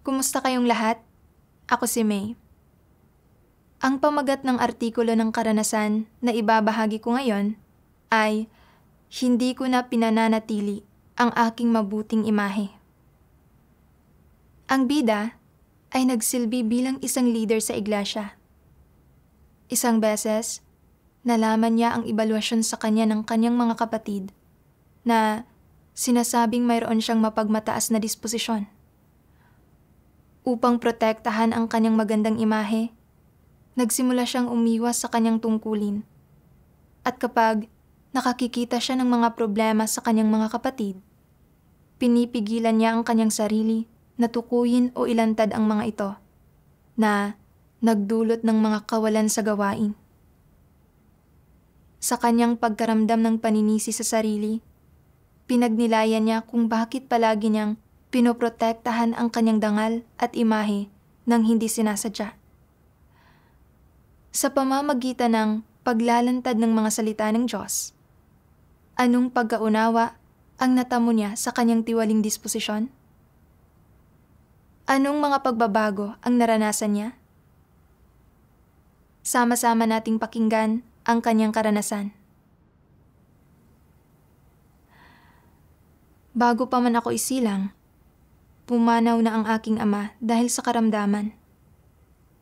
Kumusta kayong lahat? Ako si May. Ang pamagat ng artikulo ng karanasan na ibabahagi ko ngayon ay hindi ko na pinananatili ang aking mabuting imahe. Ang bida ay nagsilbi bilang isang leader sa iglesia. Isang beses, nalaman niya ang ebaluasyon sa kanya ng kanyang mga kapatid na sinasabing mayroon siyang mapagmataas na disposisyon. Upang protektahan ang kanyang magandang imahe, nagsimula siyang umiwas sa kanyang tungkulin. At kapag nakakikita siya ng mga problema sa kanyang mga kapatid, pinipigilan niya ang kanyang sarili na tukuyin o ilantad ang mga ito na nagdulot ng mga kawalan sa gawain. Sa kanyang pagkaramdam ng paninisi sa sarili, pinagnilayan niya kung bakit palagi niyang pinoprotektahan ang kanyang dangal at imahe nang hindi sinasadya. Sa pamamagitan ng paglalantad ng mga salita ng Diyos, anong pagkaunawa ang natamo niya sa kanyang tiwaling disposisyon? Anong mga pagbabago ang naranasan niya? Sama-sama nating pakinggan ang kanyang karanasan. Bago pa man ako isilang, pumanaw na ang aking ama dahil sa karamdaman.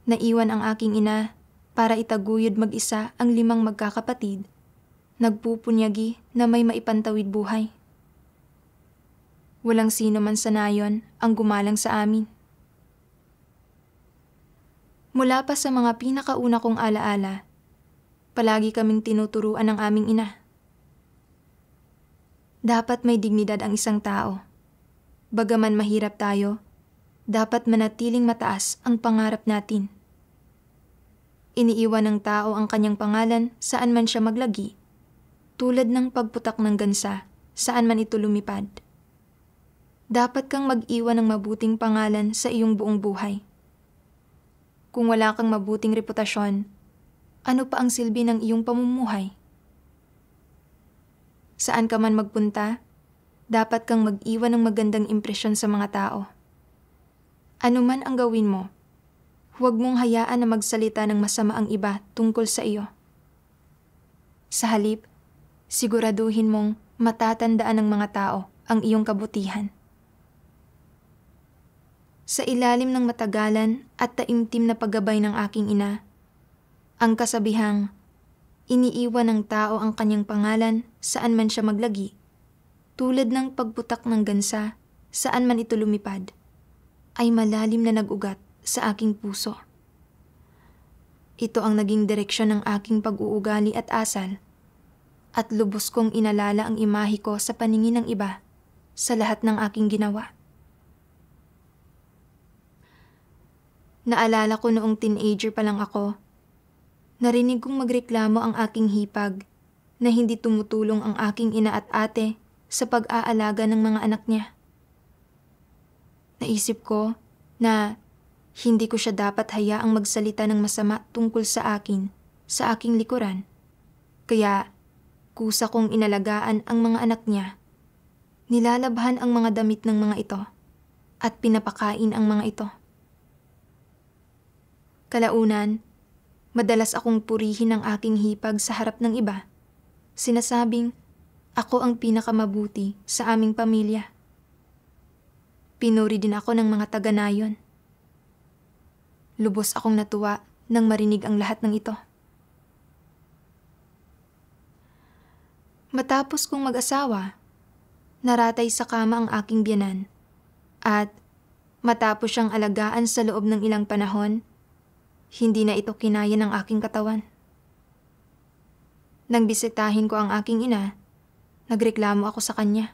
Naiwan ang aking ina para itaguyod mag-isa ang 5 magkakapatid, nagpupunyagi na may maipantawid buhay. Walang sino man sa nayon ang gumalang sa amin. Mula pa sa mga pinakauna kong alaala, palagi kaming tinuturuan ng aming ina. Dapat may dignidad ang isang tao. Bagaman mahirap tayo, dapat manatiling mataas ang pangarap natin. Iniiwan ng tao ang kanyang pangalan saan man siya maglagi, tulad ng pagputak ng gansa saan man ito lumipad. Dapat kang mag-iwan ng mabuting pangalan sa iyong buong buhay. Kung wala kang mabuting reputasyon, ano pa ang silbi ng iyong pamumuhay? Saan ka man magpunta, dapat kang mag-iwan ng magandang impresyon sa mga tao. Ano man ang gawin mo, huwag mong hayaan na magsalita ng masama ang iba tungkol sa iyo. Sa halip, siguraduhin mong matatandaan ng mga tao ang iyong kabutihan. Sa ilalim ng matagalan at taimtim na paggabay ng aking ina, ang kasabihang, iniiwan ng tao ang kanyang pangalan saan man siya maglagi, tulad ng pagputak ng gansa saan man ito lumipad, ay malalim na nag-ugat sa aking puso. Ito ang naging direksyon ng aking pag-uugali at asal, at lubos kong inalala ang imahe ko sa paningin ng iba sa lahat ng aking ginawa. Naalala ko noong teenager pa lang ako, narinig kong magreklamo ang aking hipag na hindi tumutulong ang aking ina at ate sa pag-aalaga ng mga anak niya. Naisip ko na hindi ko siya dapat hayaang magsalita ng masama tungkol sa akin, sa aking likuran. Kaya kusa kong inalagaan ang mga anak niya. Nilalabhan ang mga damit ng mga ito at pinapakain ang mga ito. Kalaunan, madalas akong purihin ang aking hipag sa harap ng iba. Sinasabing, ako ang pinakamabuti sa aming pamilya. Pinuri din ako ng mga taga-nayon. Lubos akong natuwa nang marinig ang lahat ng ito. Matapos kong mag-asawa, naratay sa kama ang aking biyanan. At matapos siyang alagaan sa loob ng ilang panahon, hindi na ito kinaya ng aking katawan. Nang bisitahin ko ang aking ina, nagreklamo ako sa kanya.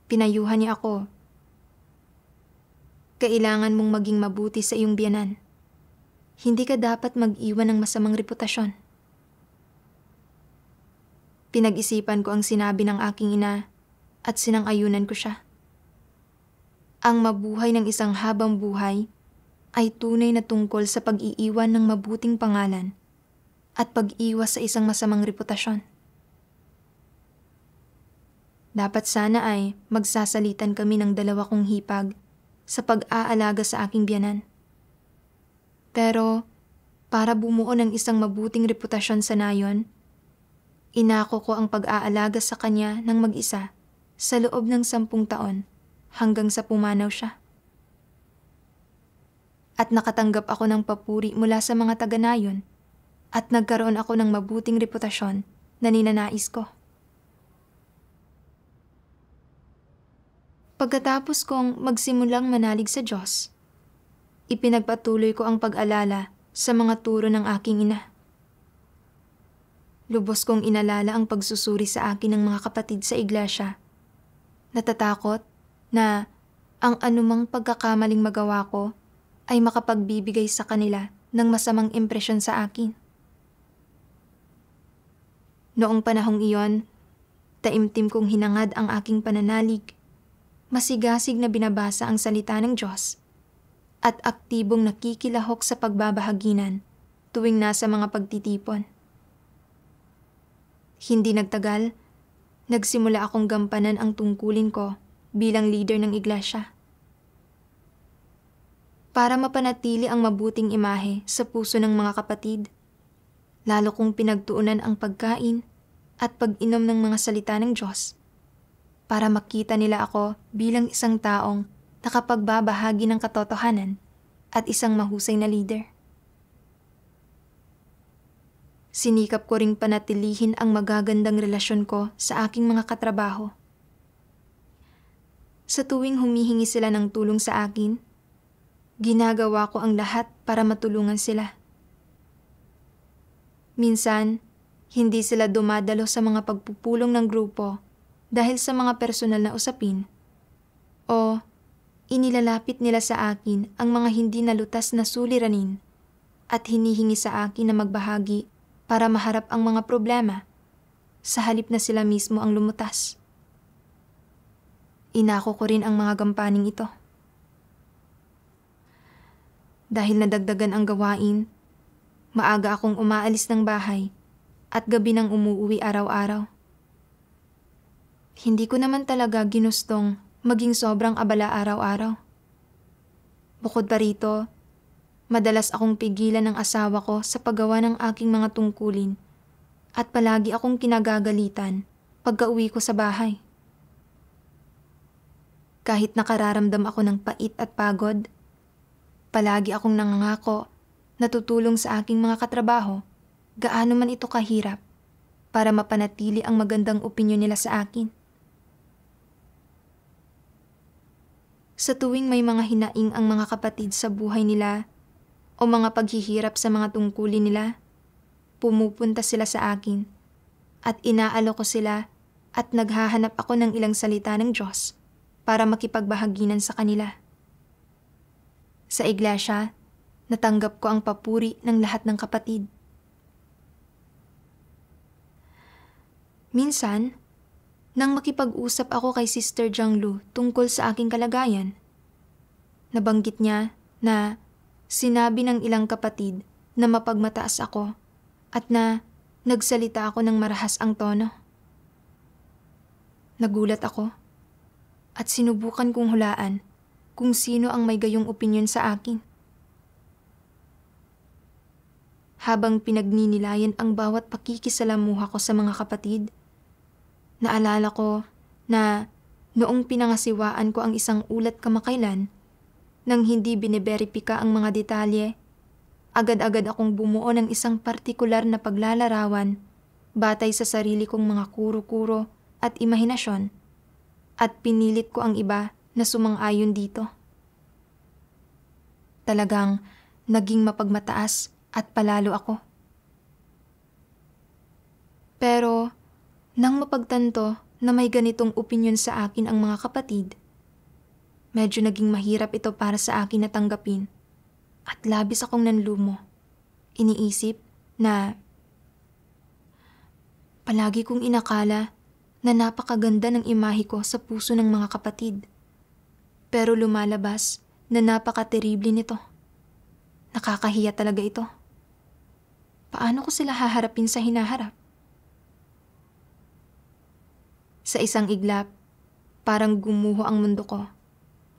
Pinayuhan niya ako. Kailangan mong maging mabuti sa iyong biyanan. Hindi ka dapat mag-iwan ng masamang reputasyon. Pinag-isipan ko ang sinabi ng aking ina at sinang-ayunan ko siya. Ang mabuhay ng isang habang buhay ay tunay na tungkol sa pag-iiwan ng mabuting pangalan at pag-iwas sa isang masamang reputasyon. Dapat sana ay magsasalitan kami ng 2 kong hipag sa pag-aalaga sa aking biyanan. Pero para bumuo ng isang mabuting reputasyon sa nayon, inako ko ang pag-aalaga sa kanya ng mag-isa sa loob ng 10 taon hanggang sa pumanaw siya. At nakatanggap ako ng papuri mula sa mga taga-nayon at nagkaroon ako ng mabuting reputasyon na ninanais ko. Pagkatapos kong magsimulang manalig sa Diyos, ipinagpatuloy ko ang pag-alala sa mga turo ng aking ina. Lubos kong inalala ang pagsusuri sa akin ng mga kapatid sa iglesia. Natatakot na ang anumang pagkakamaling magawa ko ay makapagbibigay sa kanila ng masamang impresyon sa akin. Noong panahong iyon, taimtim kong hinangad ang aking pananalig. Masigasig na binabasa ang salita ng Diyos at aktibong nakikilahok sa pagbabahaginan tuwing nasa mga pagtitipon. Hindi nagtagal, nagsimula akong gampanan ang tungkulin ko bilang leader ng iglesia. Para mapanatili ang mabuting imahe sa puso ng mga kapatid, lalo kong pinagtuunan ang pagkain at pag-inom ng mga salita ng Diyos para makita nila ako bilang isang taong nakapagbabahagi ng katotohanan at isang mahusay na leader. Sinikap ko ring panatilihin ang magagandang relasyon ko sa aking mga katrabaho. Sa tuwing humihingi sila ng tulong sa akin, ginagawa ko ang lahat para matulungan sila. Minsan, hindi sila dumadalo sa mga pagpupulong ng grupo dahil sa mga personal na usapin, o inilalapit nila sa akin ang mga hindi nalutas na suliranin at hinihingi sa akin na magbahagi para maharap ang mga problema sa halip na sila mismo ang lumutas. Inako ko rin ang mga gampaning ito. Dahil nadagdagan ang gawain, maaga akong umaalis ng bahay at gabi nang umuuwi araw-araw. Hindi ko naman talaga ginustong maging sobrang abala araw-araw. Bukod pa rito, madalas akong pigilan ng asawa ko sa paggawa ng aking mga tungkulin at palagi akong kinagagalitan pagka-uwi ko sa bahay. Kahit nakararamdam ako ng pait at pagod, palagi akong nangangako na tutulong sa aking mga katrabaho gaano man ito kahirap para mapanatili ang magandang opinyon nila sa akin. Sa tuwing may mga hinaing ang mga kapatid sa buhay nila o mga paghihirap sa mga tungkulin nila, pumupunta sila sa akin at inaalok ko sila at naghahanap ako ng ilang salita ng Diyos para makipagbahaginan sa kanila. Sa iglesia, natanggap ko ang papuri ng lahat ng kapatid. Minsan, nang makipag-usap ako kay Sister Jianglu tungkol sa aking kalagayan, nabanggit niya na sinabi ng ilang kapatid na mapagmataas ako at na nagsalita ako ng marahas ang tono. Nagulat ako at sinubukan kong hulaan kung sino ang may gayong opinyon sa akin. Habang pinagninilayan ang bawat pakikisalamuha ko sa mga kapatid, naalala ko na noong pinangasiwaan ko ang isang ulat kamakailan, nang hindi biniberipika ang mga detalye, agad-agad akong bumuo ng isang partikular na paglalarawan batay sa sarili kong mga kuro-kuro at imahinasyon, at pinilit ko ang iba na sumang-ayon dito. Talagang naging mapagmataas at palalo ako. Pero nang mapagtanto na may ganitong opinyon sa akin ang mga kapatid, medyo naging mahirap ito para sa akin na tanggapin at labis akong nanlumo. Iniisip na palagi kong inakala na napakaganda ng imahe ko sa puso ng mga kapatid. Pero lumalabas na napakaterible nito. Nakakahiya talaga ito. Paano ko sila haharapin sa hinaharap? Sa isang iglap, parang gumuho ang mundo ko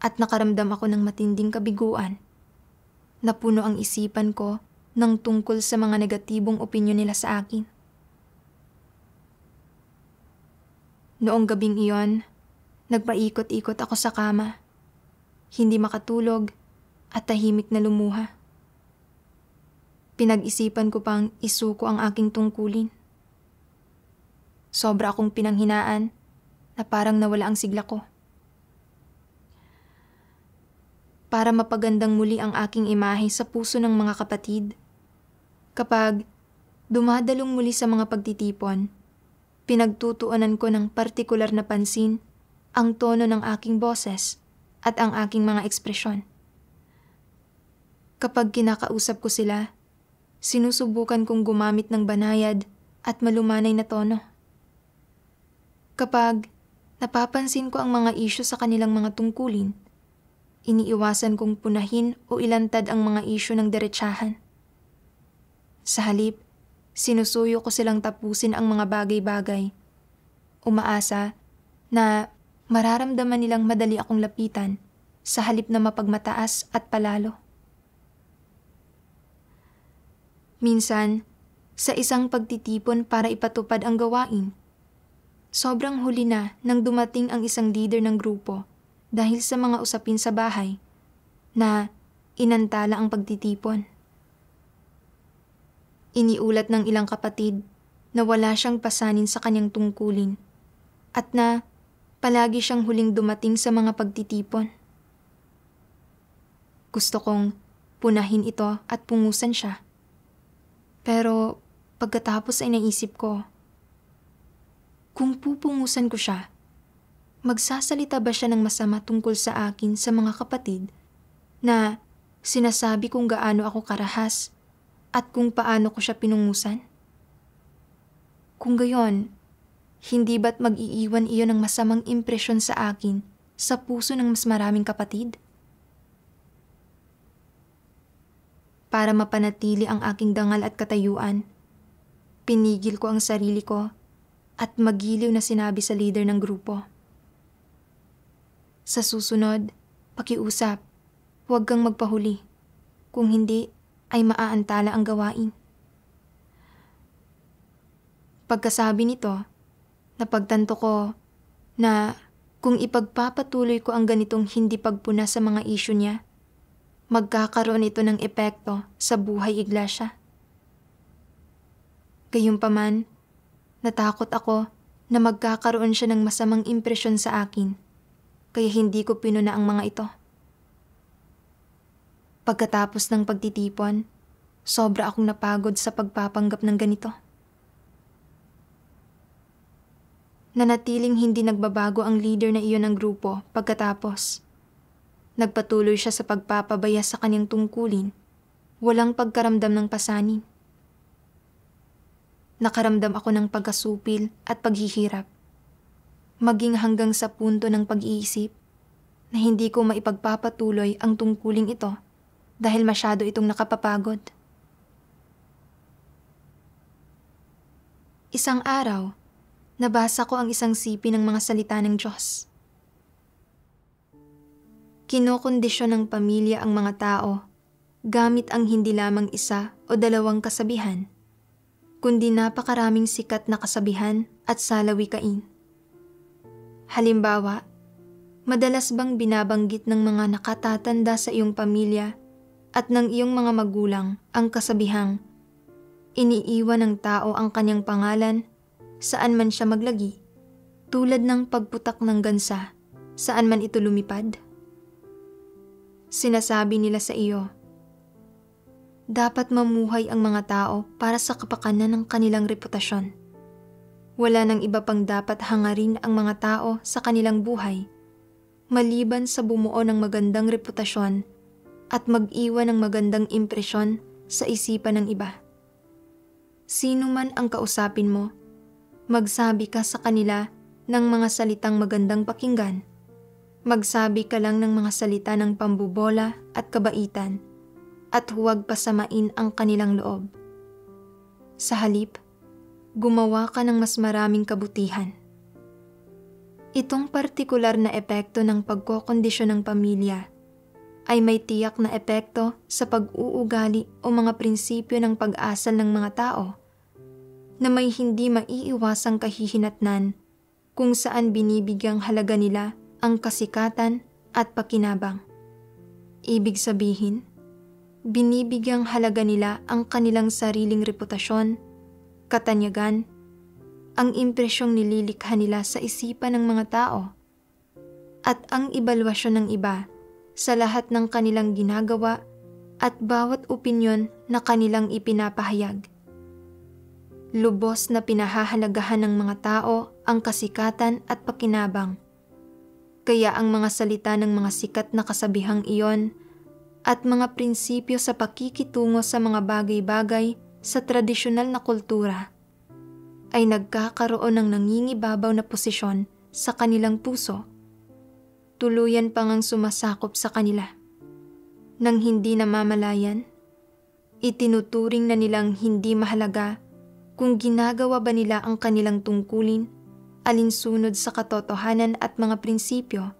at nakaramdam ako ng matinding kabiguan. Napuno ang isipan ko ng tungkol sa mga negatibong opinyon nila sa akin. Noong gabing iyon, nagpaikot-ikot ako sa kama. Hindi makatulog at tahimik na lumuha. Pinag-isipan ko pang isuko ang aking tungkulin. Sobra akong pinanghinaan na parang nawala ang sigla ko. Para mapagandang muli ang aking imahe sa puso ng mga kapatid, kapag dumadalong muli sa mga pagtitipon, pinagtutuunan ko ng partikular na pansin ang tono ng aking boses at ang aking mga ekspresyon. Kapag kinakausap ko sila, sinusubukan kong gumamit ng banayad at malumanay na tono. Kapag napapansin ko ang mga isyu sa kanilang mga tungkulin, iniiwasan kong punahin o ilantad ang mga isyu ng diretsahan. Sa halip, sinusuyo ko silang tapusin ang mga bagay-bagay. Umaasa na mararamdaman nilang madali akong lapitan sa halip na mapagmataas at palalo. Minsan, sa isang pagtitipon para ipatupad ang gawain, sobrang huli na nang dumating ang isang leader ng grupo dahil sa mga usapin sa bahay na inantala ang pagtitipon. Iniulat ng ilang kapatid na wala siyang pasanin sa kanyang tungkulin at na palagi siyang huling dumating sa mga pagtitipon. Gusto kong punahin ito at pungusan siya. Pero pagkatapos ay naisip ko, kung pupungusan ko siya, magsasalita ba siya ng masama tungkol sa akin sa mga kapatid na sinasabi kung gaano ako karahas at kung paano ko siya pinungusan? Kung gayon, hindi ba't mag-iiwan iyon ng masamang impresyon sa akin sa puso ng mas maraming kapatid? Para mapanatili ang aking dangal at katayuan, pinigil ko ang sarili ko at magiliw na sinabi sa leader ng grupo. Sa susunod, pakiusap, huwag kang magpahuli. Kung hindi, ay maaantala ang gawain. Pagkasabi nito, napagtanto ko na kung ipagpapatuloy ko ang ganitong hindi pagpuna sa mga isyu niya, magkakaroon ito ng epekto sa buhay iglesia. Gayunpaman, natakot ako na magkakaroon siya ng masamang impresyon sa akin, kaya hindi ko pinuna ang mga ito. Pagkatapos ng pagtitipon, sobra akong napagod sa pagpapanggap ng ganito. Nanatiling hindi nagbabago ang leader na iyon ng grupo pagkatapos. Nagpatuloy siya sa pagpapabaya sa kanyang tungkulin, walang pagkaramdam ng pasanin. Nakaramdam ako ng pagkasupil at paghihirap, maging hanggang sa punto ng pag-iisip na hindi ko maipagpapatuloy ang tungkuling ito dahil masyado itong nakapapagod. Isang araw, nabasa ko ang isang sipi ng mga salita ng Diyos. Kinokondisyon ng pamilya ang mga tao gamit ang hindi lamang isa o dalawang kasabihan, kundi napakaraming sikat na kasabihan at salawikain. Halimbawa, madalas bang binabanggit ng mga nakatatanda sa iyong pamilya at ng iyong mga magulang ang kasabihang, iniiwan ng tao ang kanyang pangalan saan man siya maglagi, tulad ng pagputak ng gansa saan man ito lumipad? Sinasabi nila sa iyo, dapat mamuhay ang mga tao para sa kapakanan ng kanilang reputasyon. Wala nang iba pang dapat hangarin ang mga tao sa kanilang buhay, maliban sa bumuo ng magandang reputasyon at mag-iwan ng magandang impresyon sa isipan ng iba. Sino man ang kausapin mo, magsabi ka sa kanila ng mga salitang magandang pakinggan. Magsabi ka lang ng mga salita ng pambubola at kabaitan at huwag pasamain ang kanilang loob. Sa halip, gumawa ka ng mas maraming kabutihan. Itong partikular na epekto ng pagkokondisyon ng pamilya ay may tiyak na epekto sa pag-uugali o mga prinsipyo ng pag-asal ng mga tao na may hindi maiiwasang kahihinatnan kung saan binibigyang halaga nila ang kasikatan at pakinabang. Ibig sabihin, binibigyang halaga nila ang kanilang sariling reputasyon, katanyagan, ang impresyong nililikha nila sa isipan ng mga tao, at ang ebalwasyon ng iba sa lahat ng kanilang ginagawa at bawat opinyon na kanilang ipinapahayag. Lubos na pinahahalagahan ng mga tao ang kasikatan at pakinabang. Kaya ang mga salita ng mga sikat na kasabihang iyon at mga prinsipyo sa pakikitungo sa mga bagay-bagay sa tradisyonal na kultura ay nagkakaroon ng nangingibabaw na posisyon sa kanilang puso. Tuluyan pang ang sumasakop sa kanila. Nang hindi namamalayan, itinuturing na nilang hindi mahalaga kung ginagawa ba nila ang kanilang tungkulin alinsunod sa katotohanan at mga prinsipyo,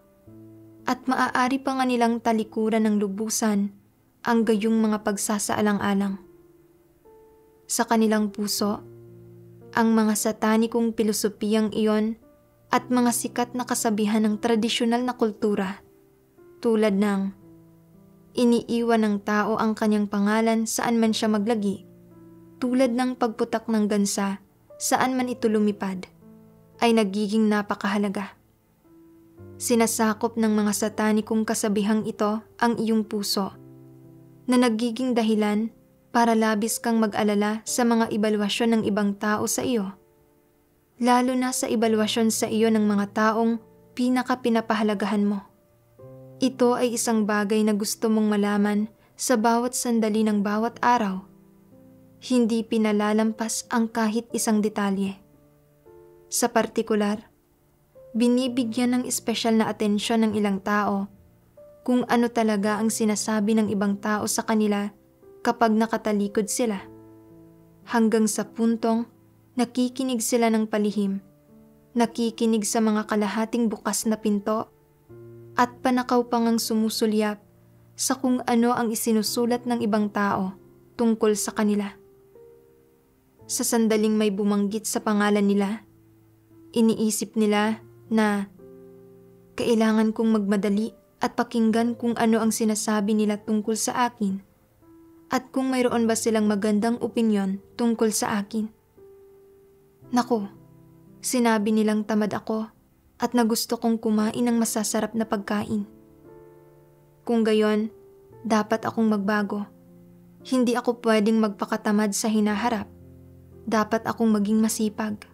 at maaari pa nga nilang talikuran ng lubusan ang gayong mga pagsasaalang-alang. Sa kanilang puso, ang mga satanikong pilosopiyang iyon at mga sikat na kasabihan ng tradisyonal na kultura, tulad ng iniiwan ng tao ang kanyang pangalan saan man siya maglagi, tulad ng pagputak ng gansa saan man ito lumipad, ay nagiging napakahalaga. Sinasakop ng mga satanikong kasabihang ito ang iyong puso, na nagiging dahilan para labis kang mag-alala sa mga ebalwasyon ng ibang tao sa iyo, lalo na sa ebalwasyon sa iyo ng mga taong pinaka-pinapahalagahan mo. Ito ay isang bagay na gusto mong malaman sa bawat sandali ng bawat araw. Hindi pinalalampas ang kahit isang detalye. Sa partikular, binibigyan ng espesyal na atensyon ng ilang tao kung ano talaga ang sinasabi ng ibang tao sa kanila kapag nakatalikod sila, hanggang sa puntong nakikinig sila ng palihim, nakikinig sa mga kalahating bukas na pinto, at panakaw pang ang sumusulyap sa kung ano ang isinusulat ng ibang tao tungkol sa kanila. Sa sandaling may bumanggit sa pangalan nila, iniisip nila na kailangan kong magmadali at pakinggan kung ano ang sinasabi nila tungkol sa akin, at kung mayroon ba silang magandang opinyon tungkol sa akin. Naku, sinabi nilang tamad ako at na gusto kong kumain ng masasarap na pagkain. Kung gayon, dapat akong magbago. Hindi ako pwedeng magpakatamad sa hinaharap. Dapat akong maging masipag.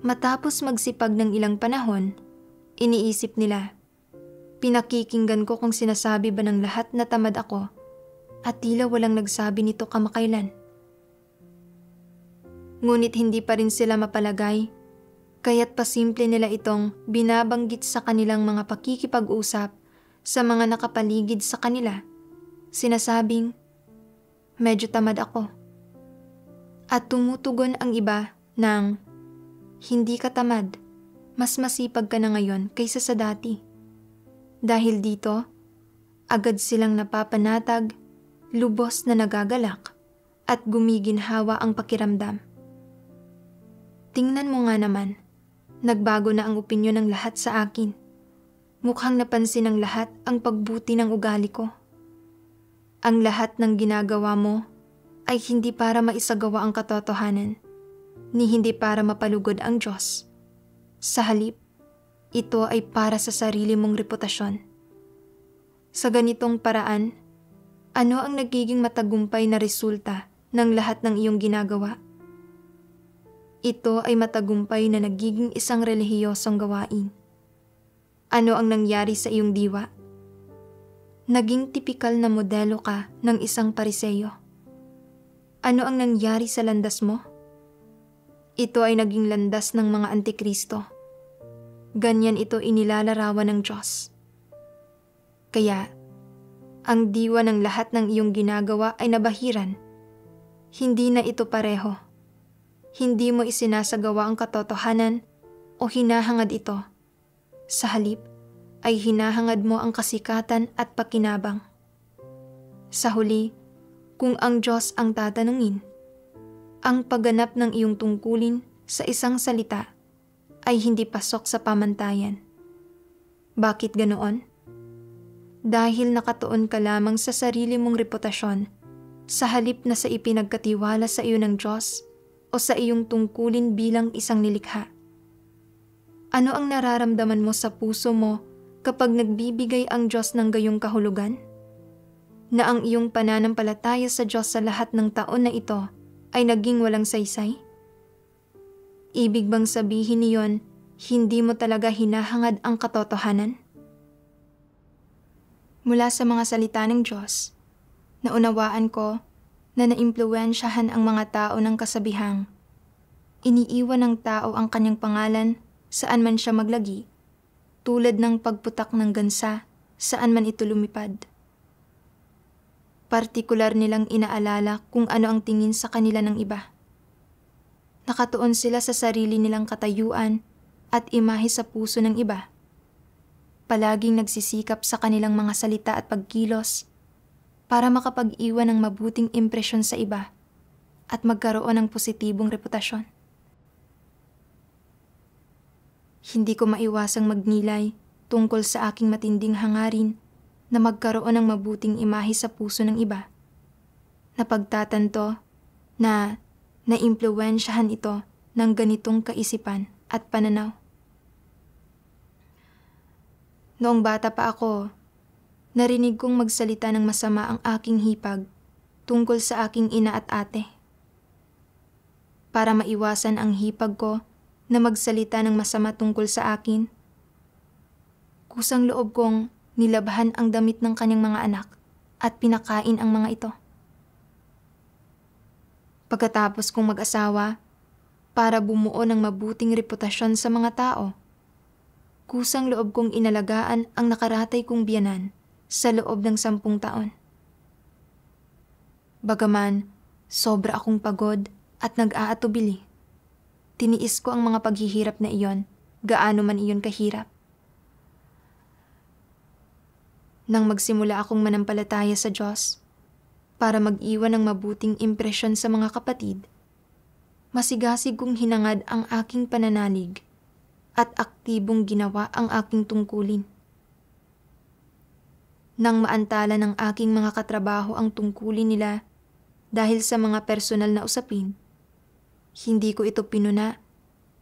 Matapos magsipag ng ilang panahon, iniisip nila, pinakikinggan ko kung sinasabi ba ng lahat na tamad ako, at tila walang nagsabi nito kamakailan. Ngunit hindi pa rin sila mapalagay, kaya't pasimple nila itong binabanggit sa kanilang mga pakikipag-usap sa mga nakapaligid sa kanila, sinasabing, medyo tamad ako. At tumutugon ang iba ng, hindi ka tamad, mas masipag ka na ngayon kaysa sa dati. Dahil dito, agad silang napapanatag, lubos na nagagalak, at gumiginhawa ang pakiramdam. Tingnan mo nga naman, nagbago na ang opinyon ng lahat sa akin. Mukhang napansin ng lahat ang pagbuti ng ugali ko. Ang lahat ng ginagawa mo ay hindi para maisagawa ang katotohanan, ni hindi para mapalugod ang Diyos. Sa halip, ito ay para sa sarili mong reputasyon. Sa ganitong paraan, ano ang nagiging matagumpay na resulta ng lahat ng iyong ginagawa? Ito ay matagumpay na nagiging isang relihiyosong gawain. Ano ang nangyari sa iyong diwa? Naging tipikal na modelo ka ng isang pariseyo. Ano ang nangyari sa landas mo? Ito ay naging landas ng mga antikristo. Ganyan ito inilalarawan ng Diyos. Kaya, ang diwa ng lahat ng iyong ginagawa ay nabahiran. Hindi na ito pareho. Hindi mo isinasagawa ang katotohanan o hinahangad ito. Sa halip ay hinahangad mo ang kasikatan at pakinabang. Sa huli, kung ang Diyos ang tatanungin, ang pagganap ng iyong tungkulin sa isang salita ay hindi pasok sa pamantayan. Bakit ganoon? Dahil nakatuon ka lamang sa sarili mong reputasyon sa halip na sa ipinagkatiwala sa iyo ng Diyos o sa iyong tungkulin bilang isang nilikha. Ano ang nararamdaman mo sa puso mo kapag nagbibigay ang Diyos ng gayong kahulugan? Na ang iyong pananampalataya sa Diyos sa lahat ng taon na ito ay naging walang saysay? Ibig bang sabihin niyon, hindi mo talaga hinahangad ang katotohanan? Mula sa mga salita ng Diyos, naunawaan ko na naimpluwensyahan ang mga tao ng kasabihang, iniiwan ng tao ang kanyang pangalan saan man siya maglagi, tulad ng pagputak ng gansa saan man ito lumipad. Partikular nilang inaalala kung ano ang tingin sa kanila ng iba. Nakatuon sila sa sarili nilang katayuan at imahe sa puso ng iba. Palaging nagsisikap sa kanilang mga salita at pagkilos para makapag-iwan ng mabuting impresyon sa iba at magkaroon ng positibong reputasyon. Hindi ko maiwasang magnilay tungkol sa aking matinding hangarin na magkaroon ng mabuting imahe sa puso ng iba. Napagtatanto na naimpluwensyahan ito ng ganitong kaisipan at pananaw. Noong bata pa ako, narinig kong magsalita ng masama ang aking hipag tungkol sa aking ina at ate. Para maiwasan ang hipag ko na magsalita ng masama tungkol sa akin, kusang loob kong nilabhan ang damit ng kanyang mga anak at pinakain ang mga ito. Pagkatapos kong mag-asawa, para bumuo ng mabuting reputasyon sa mga tao, kusang loob kong inalagaan ang nakaratay kong biyanan sa loob ng 10 taon. Bagaman, sobra akong pagod at nag-aatubili, tiniis ko ang mga paghihirap na iyon, gaano man iyon kahirap. Nang magsimula akong manampalataya sa Diyos, para mag-iwan ng mabuting impresyon sa mga kapatid, masigasig kong hinangad ang aking pananalig at aktibong ginawa ang aking tungkulin. Nang maantala ng aking mga katrabaho ang tungkulin nila dahil sa mga personal na usapin, hindi ko ito pinuna,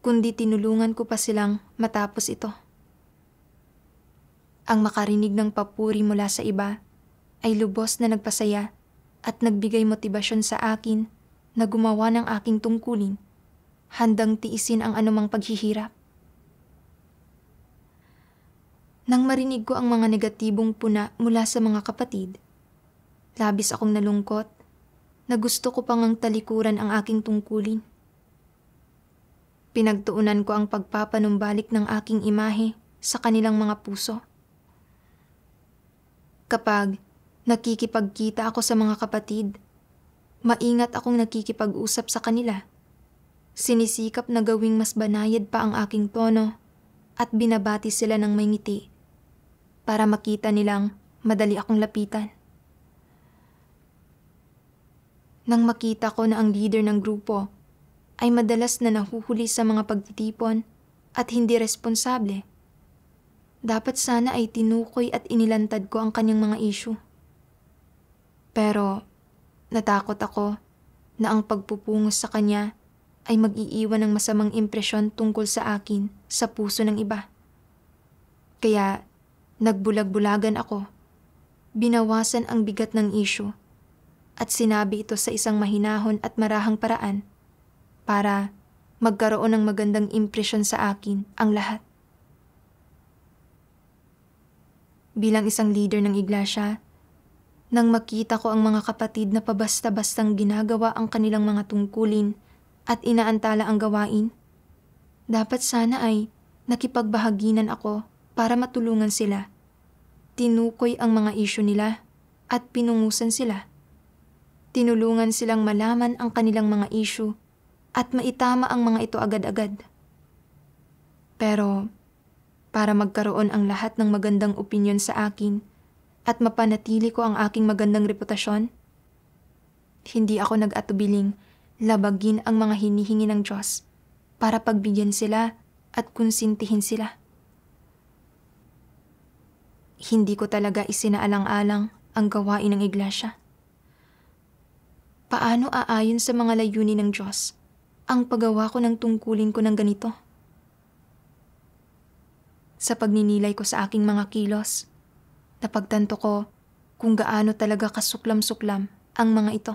kundi tinulungan ko pa silang matapos ito. Ang makarinig ng papuri mula sa iba ay lubos na nagpasaya at nagbigay motibasyon sa akin na gumawa ng aking tungkulin, handang tiisin ang anumang paghihirap. Nang marinig ko ang mga negatibong puna mula sa mga kapatid, labis akong nalungkot na gusto ko pang ang talikuran ang aking tungkulin. Pinagtuunan ko ang pagpapanumbalik ng aking imahe sa kanilang mga puso. Kapag nakikipagkita ako sa mga kapatid, maingat akong nakikipag-usap sa kanila. Sinisikap na gawing mas banayad pa ang aking tono at binabati sila ng may ngiti para makita nilang madali akong lapitan. Nang makita ko na ang leader ng grupo ay madalas na nahuhuli sa mga pagtitipon at hindi responsable, dapat sana ay tinukoy at inilantad ko ang kanyang mga issue. Pero natakot ako na ang pagpupungos sa kanya ay mag-iiwan ng masamang impresyon tungkol sa akin sa puso ng iba. Kaya nagbulag-bulagan ako, binawasan ang bigat ng issue at sinabi ito sa isang mahinahon at marahang paraan para magkaroon ng magandang impresyon sa akin ang lahat. Bilang isang leader ng iglesia, nang makita ko ang mga kapatid na pabasta-bastang ginagawa ang kanilang mga tungkulin at inaantala ang gawain, dapat sana ay nakipagbahaginan ako para matulungan sila. Tinukoy ang mga issue nila at pinungusan sila. Tinulungan silang malaman ang kanilang mga issue at maitama ang mga ito agad-agad. Pero para magkaroon ang lahat ng magandang opinyon sa akin at mapanatili ko ang aking magandang reputasyon, hindi ako nag-atubiling labagin ang mga hinihingi ng Diyos para pagbigyan sila at konsintihin sila. Hindi ko talaga isinaalang-alang ang gawain ng iglesia. Paano aayon sa mga layunin ng Diyos ang paggawa ko ng tungkulin ko ng ganito? Sa pagninilay ko sa aking mga kilos, napagtanto ko kung gaano talaga kasuklam-suklam ang mga ito.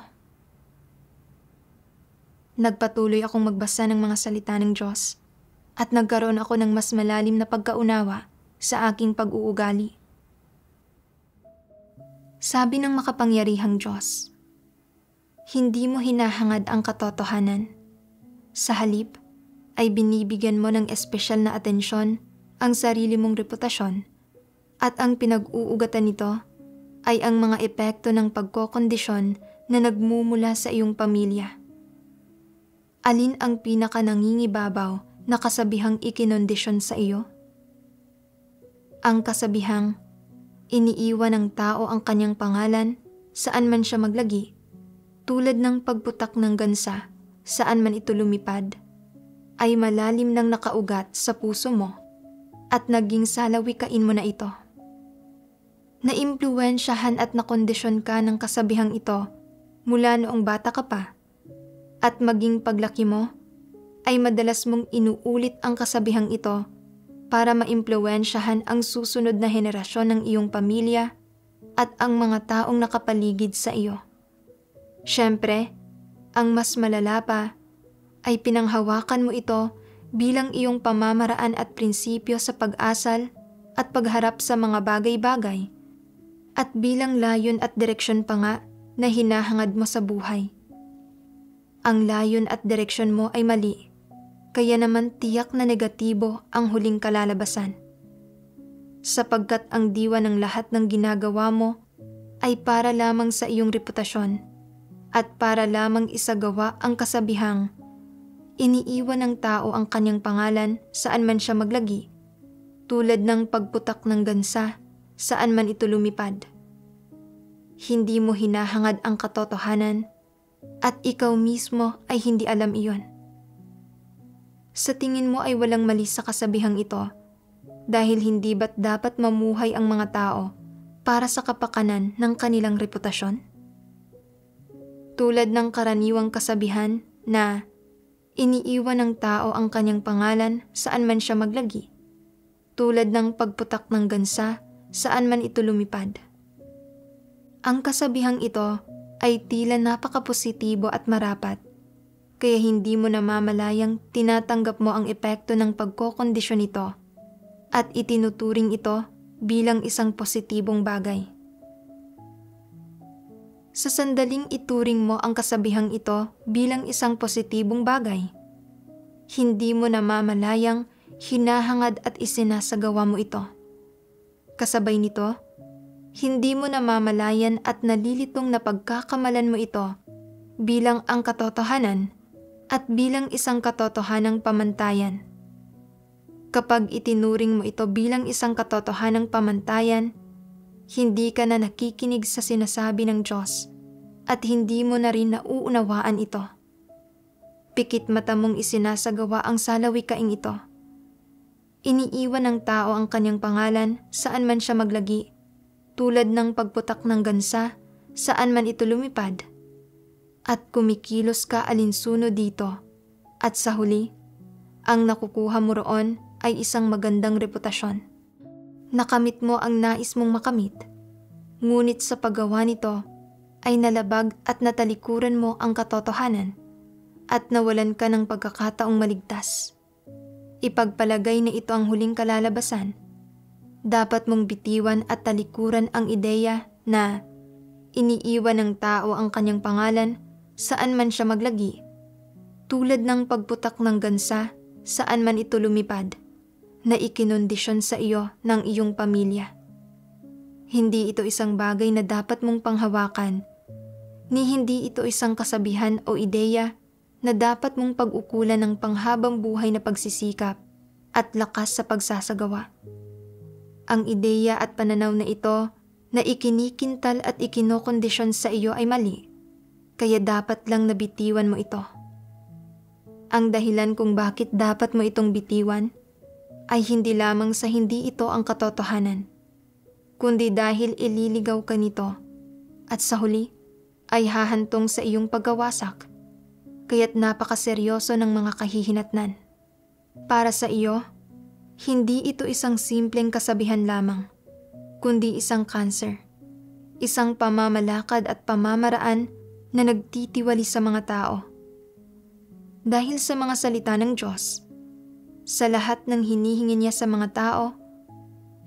Nagpatuloy akong magbasa ng mga salita ng Diyos at nagkaroon ako ng mas malalim na pagkaunawa sa aking pag-uugali. Sabi ng makapangyarihang Diyos, hindi mo hinahangad ang katotohanan. Sa halip ay binibigyan mo ng espesyal na atensyon ang sarili mong reputasyon at ang pinag-uugatan nito ay ang mga epekto ng pagkokondisyon na nagmumula sa iyong pamilya. Alin ang pinaka-nangingibabaw na kasabihang ikinondisyon sa iyo? Ang kasabihang, iniiwan ng tao ang kanyang pangalan saan man siya maglagi, tulad ng pagputak ng gansa saan man ito lumipad, ay malalim nang nakaugat sa puso mo at naging salawikain mo na ito. Naimpluwensyahan at nakondisyon ka ng kasabihang ito mula noong bata ka pa, at maging paglaki mo ay madalas mong inuulit ang kasabihang ito para maimpluwensyahan ang susunod na henerasyon ng iyong pamilya at ang mga taong nakapaligid sa iyo. Siyempre, ang mas malala pa ay pinanghawakan mo ito bilang iyong pamamaraan at prinsipyo sa pag-asal at pagharap sa mga bagay-bagay, at bilang layon at direksyon pa nga na hinahangad mo sa buhay. Ang layon at direksyon mo ay mali, kaya naman tiyak na negatibo ang huling kalalabasan. Sapagkat ang diwa ng lahat ng ginagawa mo ay para lamang sa iyong reputasyon at para lamang isagawa ang kasabihang, iniiwan ng tao ang kanyang pangalan saan man siya maglagi, tulad ng pagputak ng gansa saan man ito lumipad. Hindi mo hinahangad ang katotohanan at ikaw mismo ay hindi alam iyon. Sa tingin mo ay walang mali sa kasabihang ito dahil hindi ba't dapat mamuhay ang mga tao para sa kapakanan ng kanilang reputasyon? Tulad ng karaniwang kasabihan na iniiwan ng tao ang kanyang pangalan saan man siya maglagi, tulad ng pagputak ng gansa saan man ito lumipad. Ang kasabihang ito ay tila napakapositibo at marapat, kaya hindi mo namamalayang tinatanggap mo ang epekto ng pagkokondisyon nito at itinuturing ito bilang isang positibong bagay. Sa sandaling ituring mo ang kasabihang ito bilang isang positibong bagay, hindi mo namamalayang hinahangad at isinasagawa mo ito. Kasabay nito, hindi mo namamalayan at nalilitong na pagkakamalan mo ito bilang ang katotohanan at bilang isang katotohanang pamantayan. Kapag itinuring mo ito bilang isang katotohanang pamantayan, hindi ka na nakikinig sa sinasabi ng Diyos at hindi mo na rin nauunawaan ito. Pikit mata mong isinasagawa ang salawikaing ito. Iniiwan ng tao ang kanyang pangalan saan man siya maglagi, tulad ng pagputak ng gansa saan man ito lumipad, at kumikilos ka alinsunod dito, at sa huli, ang nakukuha mo roon ay isang magandang reputasyon. Nakamit mo ang nais mong makamit, ngunit sa paggawa nito ay nalabag at natalikuran mo ang katotohanan at nawalan ka ng pagkakataong maligtas. Ipagpalagay na ito ang huling kalalabasan. Dapat mong bitiwan at talikuran ang ideya na iniiwan ng tao ang kanyang pangalan saan man siya maglagi, tulad ng pagputak ng gansa saan man ito lumipad, na ikinondisyon sa iyo ng iyong pamilya. Hindi ito isang bagay na dapat mong panghawakan, ni hindi ito isang kasabihan o ideya na dapat mong pag-ukulan ng panghabang buhay na pagsisikap at lakas sa pagsasagawa. Ang ideya at pananaw na ito na ikinikintal at ikinokondisyon sa iyo ay mali, kaya dapat lang nabitiwan mo ito. Ang dahilan kung bakit dapat mo itong bitiwan ay hindi lamang sa hindi ito ang katotohanan, kundi dahil ililigaw ka nito at sa huli ay hahantong sa iyong pagkawasak, kaya't napakaseryoso ng mga kahihinatnan. Para sa iyo, hindi ito isang simpleng kasabihan lamang, kundi isang cancer, isang pamamalakad at pamamaraan na nagtitiwali sa mga tao. Dahil sa mga salita ng Diyos, sa lahat ng hinihingi niya sa mga tao,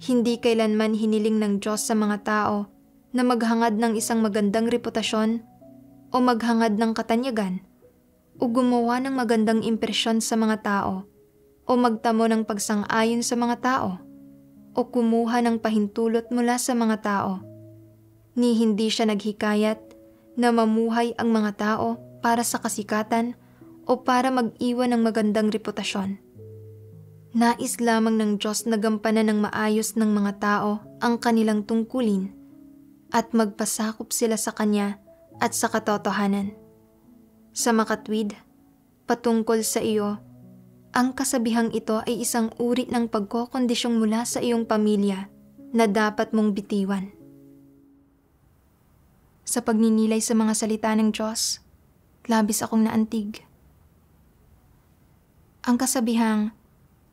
hindi kailanman hiniling ng Diyos sa mga tao na maghangad ng isang magandang reputasyon o maghangad ng katanyagan o gumawa ng magandang impresyon sa mga tao o magtamo ng pagsang-ayon sa mga tao o kumuha ng pahintulot mula sa mga tao. Ni hindi siya naghikayat na mamuhay ang mga tao para sa kasikatan o para mag-iwan ng magandang reputasyon. Nais lamang ng Diyos na gampanan ng maayos ng mga tao ang kanilang tungkulin at magpasakop sila sa Kanya at sa katotohanan. Sa makatwid, patungkol sa iyo, ang kasabihang ito ay isang uri ng pagkokondisyong mula sa iyong pamilya na dapat mong bitiwan. Sa pagninilay sa mga salita ng Diyos, labis akong naantig. Ang kasabihang,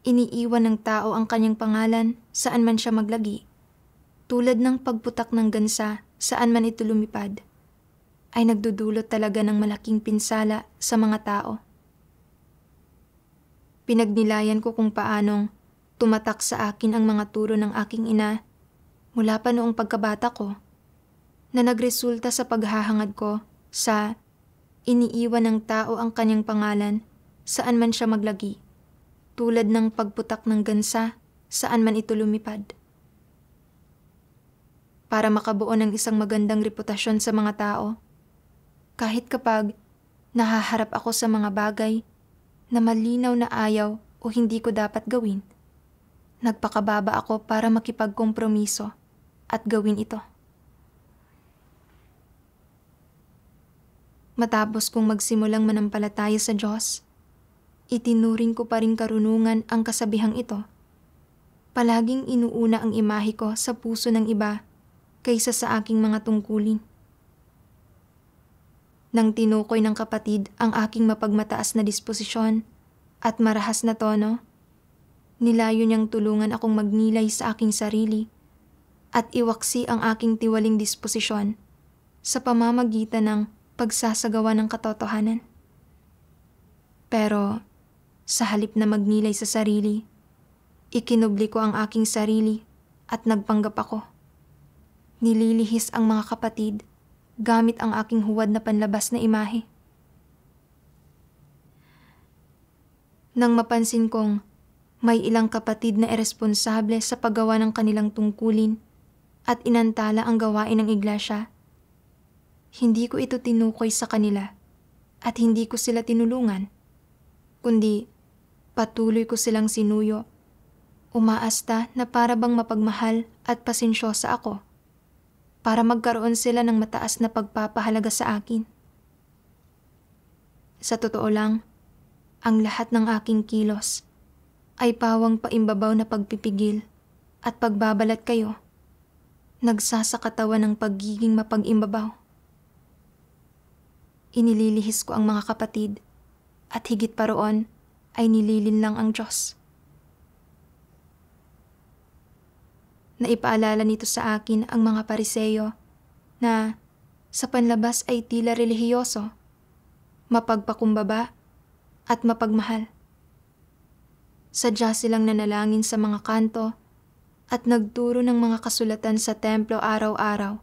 iniiwan ng tao ang kanyang pangalan saan man siya maglagi, tulad ng pagputak ng gansa saan man ito lumipad, ay nagdudulot talaga ng malaking pinsala sa mga tao. Pinagnilayan ko kung paanong tumatak sa akin ang mga turo ng aking ina mula pa noong pagkabata ko, na nagresulta sa paghahangad ko sa iniiwan ng tao ang kanyang pangalan saan man siya maglagi, tulad ng pagputak ng gansa saan man ito lumipad. Para makabuo ng isang magandang reputasyon sa mga tao, kahit kapag nahaharap ako sa mga bagay na malinaw na ayaw o hindi ko dapat gawin, nagpakababa ako para makipagkompromiso at gawin ito. Matapos kong magsimulang manampalataya sa Diyos, itinuring ko pa rin karunungan ang kasabihang ito. Palaging inuuna ang imahe ko sa puso ng iba kaysa sa aking mga tungkulin. Nang tinukoy ng kapatid ang aking mapagmataas na disposisyon at marahas na tono, nilayo niyang tulungan akong magnilay sa aking sarili at iwaksi ang aking tiwaling disposisyon sa pamamagitan ng pagsasagawa ng katotohanan. Pero sa halip na magnilay sa sarili, ikinubli ko ang aking sarili at nagpanggap ako. Nililihis ang mga kapatid gamit ang aking huwad na panlabas na imahe. Nang mapansin kong may ilang kapatid na iresponsable sa paggawa ng kanilang tungkulin at inantala ang gawain ng iglesia, hindi ko ito tinukoy sa kanila at hindi ko sila tinulungan, kundi patuloy ko silang sinuyo, umaasta na para bang mapagmahal at pasensyosa ako, para magkaroon sila ng mataas na pagpapahalaga sa akin. Sa totoo lang, ang lahat ng aking kilos ay pawang paimbabaw na pagpipigil at pagbabalat kayo, nagsasakatawan ng pagiging mapag-imbabaw. Inililihis ko ang mga kapatid at higit pa roon ay nililinlang ang Diyos. Naipaalala nito sa akin ang mga Pariseyo na sa panlabas ay tila relihiyoso, mapagpakumbaba at mapagmahal. Sadya silang nanalangin sa mga kanto at nagturo ng mga kasulatan sa templo araw-araw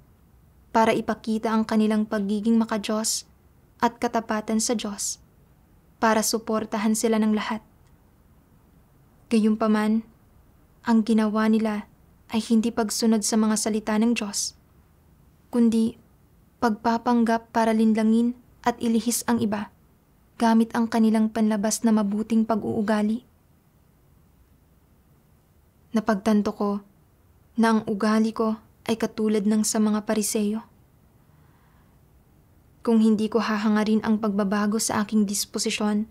para ipakita ang kanilang pagiging makadiyos at katapatan sa Diyos, para suportahan sila ng lahat. Gayunpaman, ang ginawa nila ay hindi pagsunod sa mga salita ng Diyos, kundi pagpapanggap para linlangin at ilihis ang iba gamit ang kanilang panlabas na mabuting pag-uugali. Napagtanto ko na ang ugali ko ay katulad ng sa mga Pariseo. Kung hindi ko hahangarin ang pagbabago sa aking disposisyon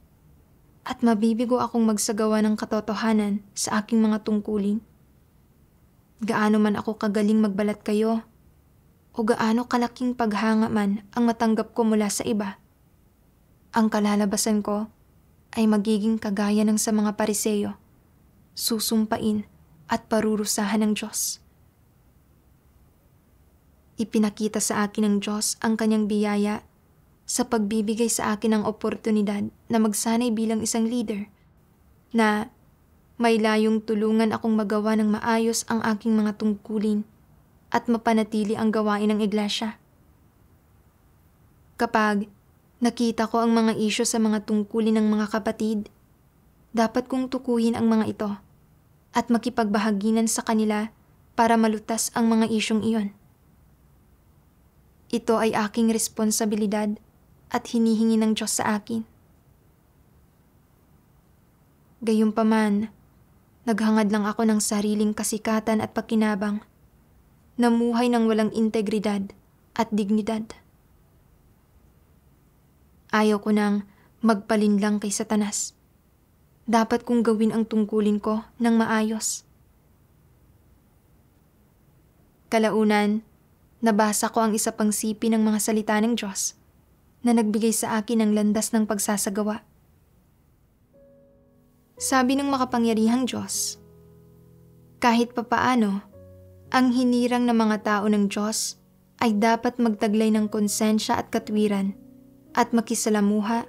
at mabibigo akong magsagawa ng katotohanan sa aking mga tungkulin, gaano man ako kagaling magbalat kayo o gaano kalaking paghanga man ang matanggap ko mula sa iba, ang kalalabasan ko ay magiging kagaya ng sa mga Pariseo, susumpain at parurusahan ng Diyos. Ipinakita sa akin ng Diyos ang kanyang biyaya sa pagbibigay sa akin ng oportunidad na magsanay bilang isang leader, na may layong tulungan akong magawa ng maayos ang aking mga tungkulin at mapanatili ang gawain ng iglesia. Kapag nakita ko ang mga isyu sa mga tungkulin ng mga kapatid, dapat kong tukuyin ang mga ito at makipagbahaginan sa kanila para malutas ang mga isyong iyon. Ito ay aking responsibilidad at hinihingi ng Diyos sa akin. Gayunpaman, naghangad lang ako ng sariling kasikatan at pakinabang, namuhay ng walang integridad at dignidad. Ayaw ko nang magpalinlang kay Satanas. Dapat kong gawin ang tungkulin ko ng maayos. Kalaunan, nabasa ko ang isa pang sipi ng mga salita ng Diyos na nagbigay sa akin ng landas ng pagsasagawa. Sabi ng makapangyarihang Diyos, kahit papaano, ang hinirang ng mga tao ng Diyos ay dapat magtaglay ng konsensya at katwiran at makisalamuha,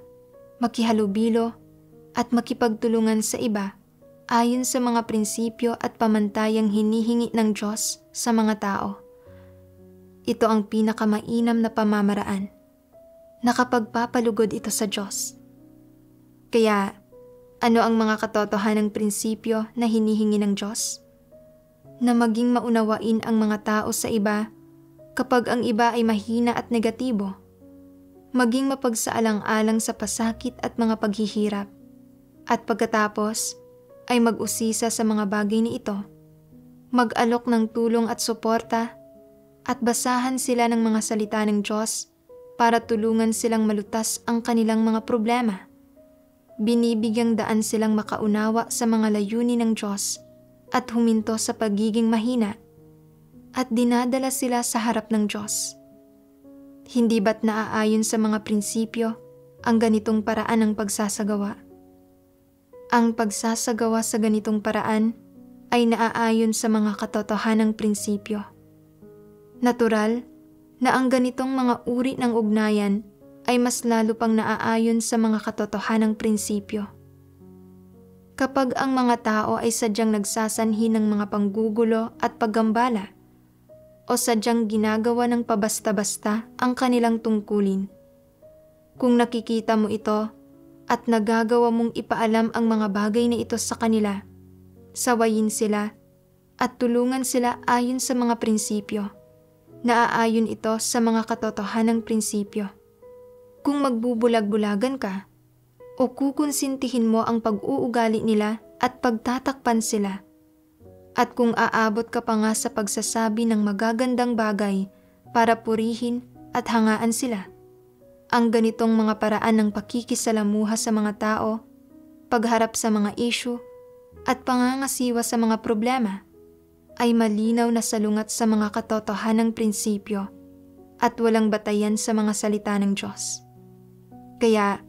makihalubilo at makipagtulungan sa iba ayon sa mga prinsipyo at pamantayang hinihingi ng Diyos sa mga tao. Ito ang pinakamainam na pamamaraan. Nakapagpapalugod ito sa Diyos. Kaya, ano ang mga katotohanang prinsipyo na hinihingi ng Diyos? Na maging maunawain ang mga tao sa iba kapag ang iba ay mahina at negatibo, maging mapagsaalang-alang sa pasakit at mga paghihirap, at pagkatapos ay mag-usisa sa mga bagay ni ito, mag-alok ng tulong at suporta, at basahan sila ng mga salita ng Diyos para tulungan silang malutas ang kanilang mga problema. Binibigyang daan silang makaunawa sa mga layunin ng Diyos at huminto sa pagiging mahina, at dinadala sila sa harap ng Diyos. Hindi ba't naaayon sa mga prinsipyo ang ganitong paraan ng pagsasagawa? Ang pagsasagawa sa ganitong paraan ay naaayon sa mga katotohanang prinsipyo. Natural na ang ganitong mga uri ng ugnayan ay mas lalo pang naaayon sa mga katotohanang prinsipyo. Kapag ang mga tao ay sadyang nagsasanhi ng mga panggugulo at paggambala, o sadyang ginagawa ng pabasta-basta ang kanilang tungkulin, kung nakikita mo ito at nagagawa mong ipaalam ang mga bagay na ito sa kanila, sawayin sila at tulungan sila ayon sa mga prinsipyo. Naaayon ito sa mga katotohanang prinsipyo. Kung magbubulag-bulagan ka, o kukonsintihin mo ang pag-uugali nila at pagtatakpan sila, at kung aabot ka pa nga sa pagsasabi ng magagandang bagay para purihin at hangaan sila, ang ganitong mga paraan ng pakikisalamuha sa mga tao, pagharap sa mga issue, at pangangasiwa sa mga problema, ay malinaw na salungat sa mga katotohanang prinsipyo at walang batayan sa mga salita ng Diyos. Kaya,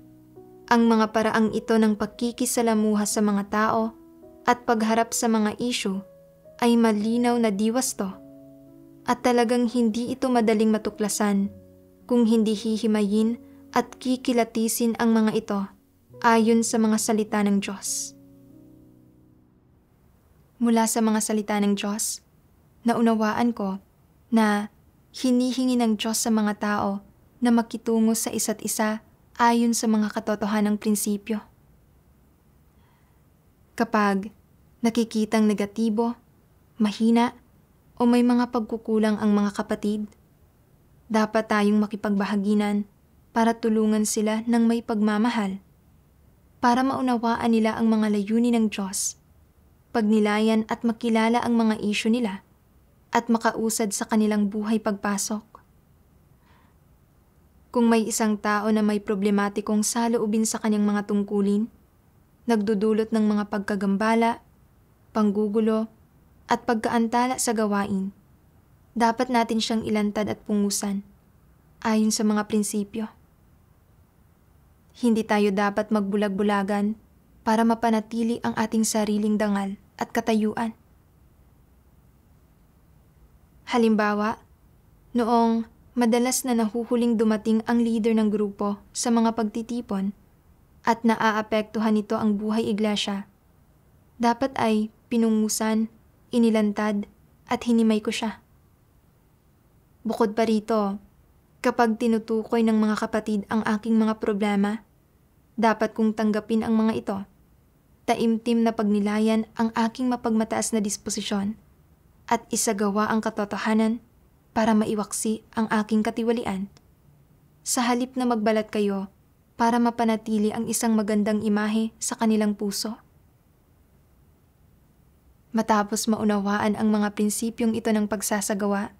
ang mga paraang ito ng pakikisalamuha sa mga tao at pagharap sa mga issue ay malinaw na diwasto, at talagang hindi ito madaling matuklasan kung hindi hihimayin at kikilatisin ang mga ito ayon sa mga salita ng Diyos. Mula sa mga salita ng Diyos, naunawaan ko na hinihingi ng Diyos sa mga tao na makitungo sa isa't isa ayon sa mga katotohanang prinsipyo. Kapag nakikitang negatibo, mahina, o may mga pagkukulang ang mga kapatid, dapat tayong makipagbahaginan para tulungan sila ng may pagmamahal, para maunawaan nila ang mga layunin ng Diyos, pagnilayan at makilala ang mga isyu nila at makausad sa kanilang buhay pagpasok. Kung may isang tao na may problematikong saloobin sa kanyang mga tungkulin, nagdudulot ng mga pagkagambala, panggugulo, at pagkaantala sa gawain, dapat natin siyang ilantad at pungusan ayon sa mga prinsipyo. Hindi tayo dapat magbulag-bulagan para mapanatili ang ating sariling dangal at katayuan. Halimbawa, noong madalas na nahuhuling dumating ang leader ng grupo sa mga pagtitipon at naaapektuhan nito ang buhay iglesia, dapat ay pinungusan, inilantad at hinimay ko siya. Bukod pa rito, kapag tinutukoy ng mga kapatid ang aking mga problema, dapat kong tanggapin ang mga ito, taimtim na pagnilayan ang aking mapagmataas na disposisyon at isagawa ang katotohanan para maiwaksi ang aking katiwalian, sa halip na magbalat kayo para mapanatili ang isang magandang imahe sa kanilang puso. Matapos maunawaan ang mga prinsipyong ito ng pagsasagawa,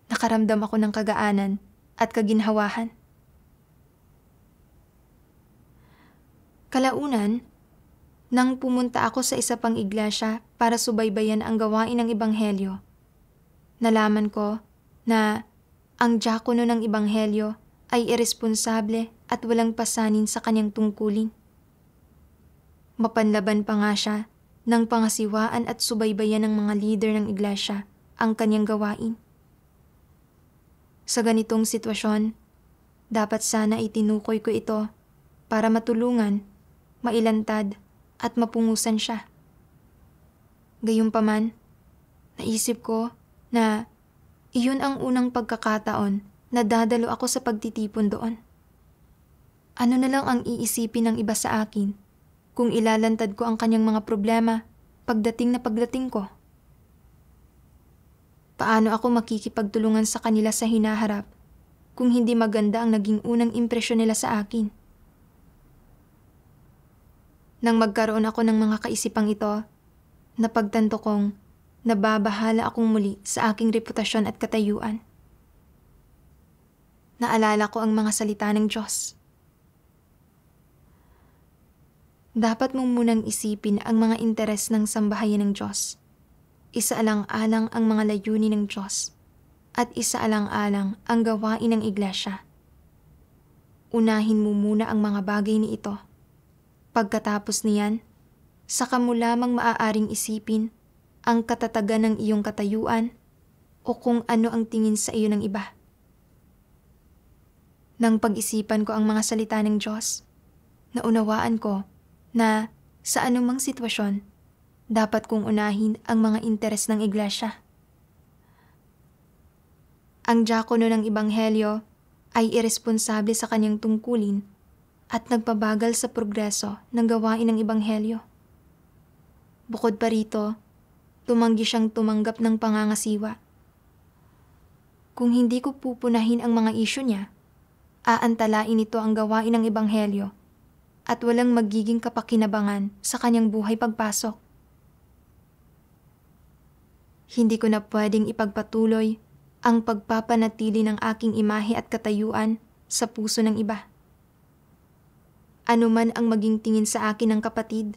nakaramdam ako ng kagaanan at kaginhawahan. Kalaunan, nang pumunta ako sa isa pang iglesia para subaybayan ang gawain ng Ebanghelyo, nalaman ko na ang diakono ng Ebanghelyo ay iresponsable at walang pasanin sa kanyang tungkulin. Mapanlaban pa nga siya ng pangasiwaan at subaybayan ng mga leader ng iglesia ang kanyang gawain. Sa ganitong sitwasyon, dapat sana itinukoy ko ito para matulungan, mailantad at mapungusan siya. Gayunpaman, naisip ko na iyon ang unang pagkakataon na dadalo ako sa pagtitipon doon. Ano na lang ang iisipin ng iba sa akin kung ilalantad ko ang kanyang mga problema pagdating ko? Paano ako makikipagtulungan sa kanila sa hinaharap kung hindi maganda ang naging unang impresyon nila sa akin? Nang magkaroon ako ng mga kaisipang ito, napagtanto kong nababahala akong muli sa aking reputasyon at katayuan. Naalala ko ang mga salita ng Diyos. Dapat mong munang isipin ang mga interes ng sambahayan ng Diyos. Isaalang-alang ang mga layunin ng Diyos at isaalang-alang ang gawain ng iglesia. Unahin mo muna ang mga bagay ni ito. Pagkatapos niyan, saka mo lamang maaaring isipin ang katatagan ng iyong katayuan o kung ano ang tingin sa iyo ng iba. Nang pag-isipan ko ang mga salita ng Diyos, naunawaan ko na sa anumang sitwasyon, dapat kong unahin ang mga interes ng iglesia. Ang diakono ng Ebanghelyo ay iresponsable sa kanyang tungkulin at nagpabagal sa progreso ng gawain ng Ebanghelyo. Bukod pa rito, tumanggi siyang tumanggap ng pangangasiwa. Kung hindi ko pupunahin ang mga isyu niya, aantalain ito ang gawain ng Ebanghelyo at walang magiging kapakinabangan sa kanyang buhay pagpasok. Hindi ko na pwedeng ipagpatuloy ang pagpapanatili ng aking imahe at katayuan sa puso ng iba. Ano man ang maging tingin sa akin ng kapatid,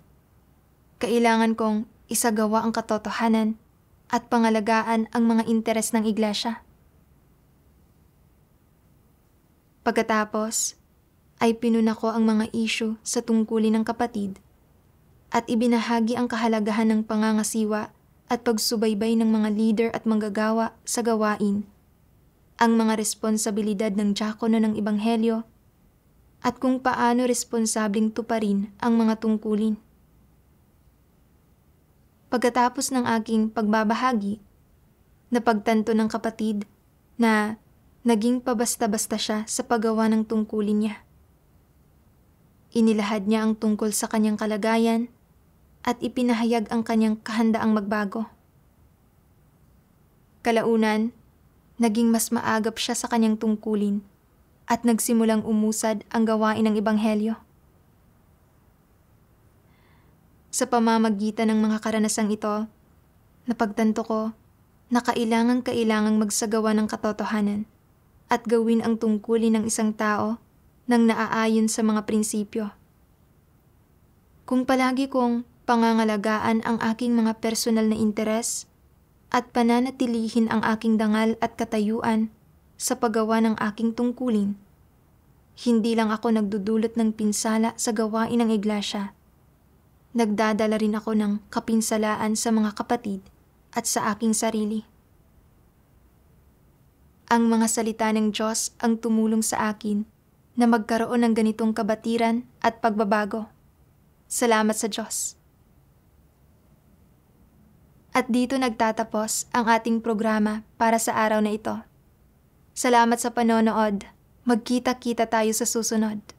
kailangan kong isagawa ang katotohanan at pangalagaan ang mga interes ng iglesia. Pagkatapos, ay pinuna ko ang mga isyu sa tungkulin ng kapatid at ibinahagi ang kahalagahan ng pangangasiwa at pagsubaybay ng mga leader at manggagawa sa gawain, ang mga responsibilidad ng diakono ng Ebanghelyo, at kung paano responsableng tuparin ang mga tungkulin. Pagkatapos ng aking pagbabahagi, napagtanto ng kapatid na naging pabasta-basta siya sa paggawa ng tungkulin niya. Inilahad niya ang tungkol sa kanyang kalagayan at ipinahayag ang kanyang kahandaang magbago. Kalaunan, naging mas maagap siya sa kanyang tungkulin at nagsimulang umusad ang gawain ng Ebanghelyo. Sa pamamagitan ng mga karanasang ito, napagtanto ko na kailangang magsagawa ng katotohanan at gawin ang tungkulin ng isang tao nang naaayon sa mga prinsipyo. Kung palagi kong pangangalagaan ang aking mga personal na interes at pananatilihin ang aking dangal at katayuan sa paggawa ng aking tungkulin, hindi lang ako nagdudulot ng pinsala sa gawain ng iglesia. Nagdadala rin ako ng kapinsalaan sa mga kapatid at sa aking sarili. Ang mga salita ng Diyos ang tumulong sa akin na magkaroon ng ganitong kabatiran at pagbabago. Salamat sa Diyos. At dito nagtatapos ang ating programa para sa araw na ito. Salamat sa panonood. Magkita-kita tayo sa susunod.